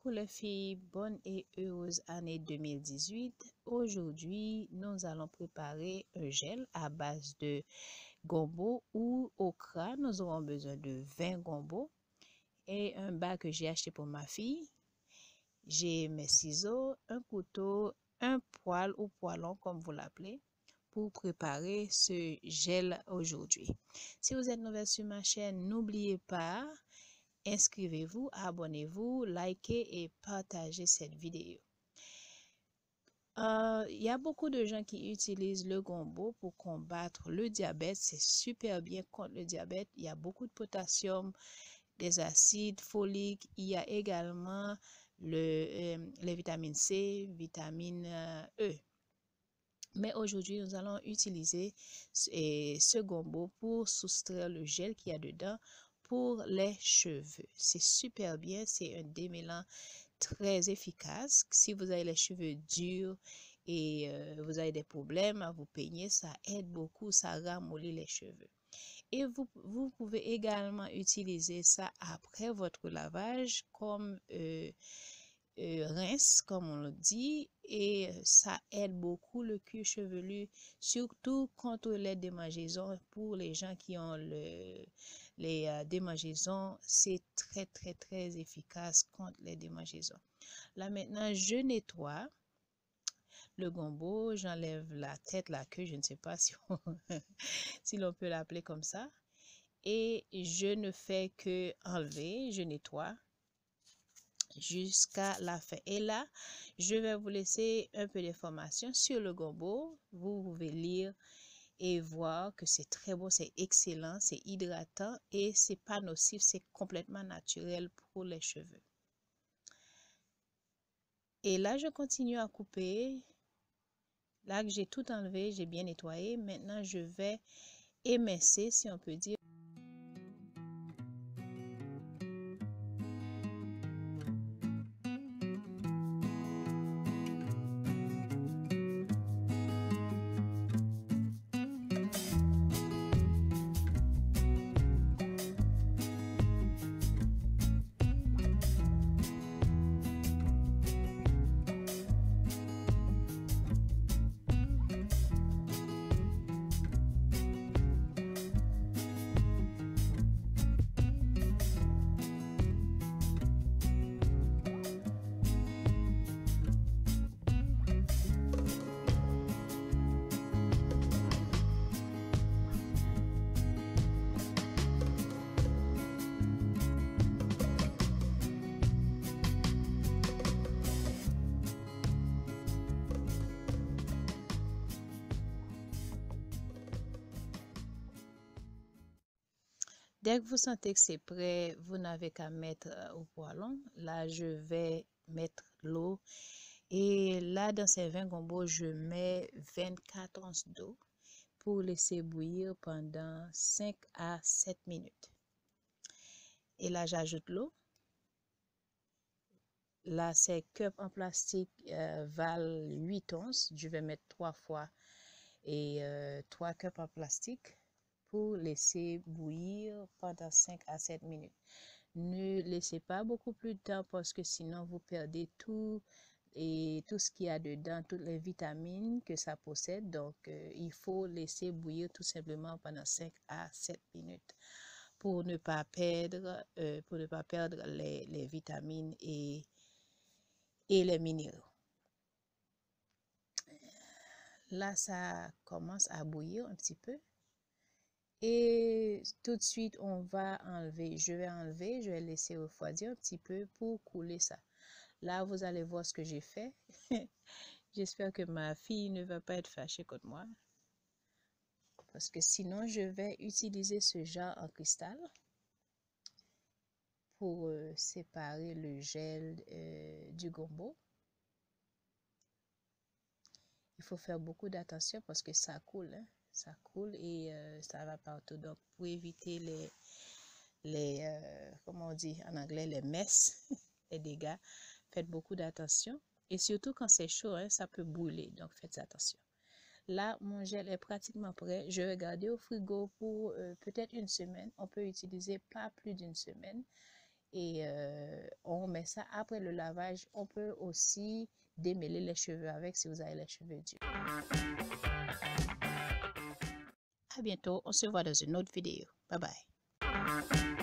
Coucou les filles, bonne et heureuse année 2018. Aujourd'hui, nous allons préparer un gel à base de gombo ou okra. Nous aurons besoin de 20 gombo et un bas que j'ai acheté pour ma fille. J'ai mes ciseaux, un couteau, un poêle ou poêlon comme vous l'appelez pour préparer ce gel aujourd'hui. Si vous êtes nouvelle sur ma chaîne, n'oubliez pas, inscrivez-vous, abonnez-vous, likez et partagez cette vidéo. Il y a beaucoup de gens qui utilisent le gombo pour combattre le diabète. C'est super bien contre le diabète. Il y a beaucoup de potassium, des acides foliques. Il y a également les vitamines C, vitamine E. Mais aujourd'hui, nous allons utiliser ce gombo pour soustraire le gel qu'il y a dedans pour les cheveux. C'est super bien, c'est un démêlant très efficace. Si vous avez les cheveux durs et vous avez des problèmes à vous peigner, ça aide beaucoup, ça ramollit les cheveux. Et vous pouvez également utiliser ça après votre lavage comme rince, comme on le dit, et ça aide beaucoup le cuir chevelu, surtout contre les démangeaisons. Pour les gens qui ont les démangeaisons, c'est très efficace contre les démangeaisons. Là maintenant, je nettoie le gombo, j'enlève la tête, la queue, je ne sais pas si l'on peut l'appeler comme ça, et je ne fais que enlever, je nettoie jusqu'à la fin. Et là, je vais vous laisser un peu d'informations sur le gombo. Vous pouvez lire et voir que c'est très bon, c'est excellent, c'est hydratant et c'est pas nocif, c'est complètement naturel pour les cheveux. Et là, je continue à couper. Là que j'ai tout enlevé, j'ai bien nettoyé. Maintenant, je vais émincer, si on peut dire. Dès que vous sentez que c'est prêt, vous n'avez qu'à mettre au poêlon. Là, je vais mettre l'eau. Et là, dans ces 20 gombos, je mets 24 onces d'eau pour laisser bouillir pendant 5 à 7 minutes. Et là, j'ajoute l'eau. Là, ces cups en plastique valent 8 onces. Je vais mettre 3 fois et 3 cups en plastique pour laisser bouillir pendant 5 à 7 minutes. Ne laissez pas beaucoup plus de temps parce que sinon vous perdez tout ce qu'il y a dedans, toutes les vitamines que ça possède. Donc, il faut laisser bouillir tout simplement pendant 5 à 7 minutes pour ne pas perdre, les vitamines et les minéraux. Là, ça commence à bouillir un petit peu. Et tout de suite, on va enlever. Je vais laisser refroidir un petit peu pour couler ça. Là, vous allez voir ce que j'ai fait. J'espère que ma fille ne va pas être fâchée contre moi. Parce que sinon, je vais utiliser ce jar en cristal pour séparer le gel du gombo. Il faut faire beaucoup d'attention parce que ça coule, hein. Ça coule et ça va partout. Donc, pour éviter comment on dit en anglais, les messes, les dégâts, faites beaucoup d'attention. Et surtout quand c'est chaud, hein, ça peut brûler. Donc, faites attention. Là, mon gel est pratiquement prêt. Je vais garder au frigo pour peut-être une semaine. On peut utiliser pas plus d'une semaine. et on met ça après le lavage. On peut aussi démêler les cheveux avec si vous avez les cheveux durs. À bientôt, on se voit dans une autre vidéo. Bye bye.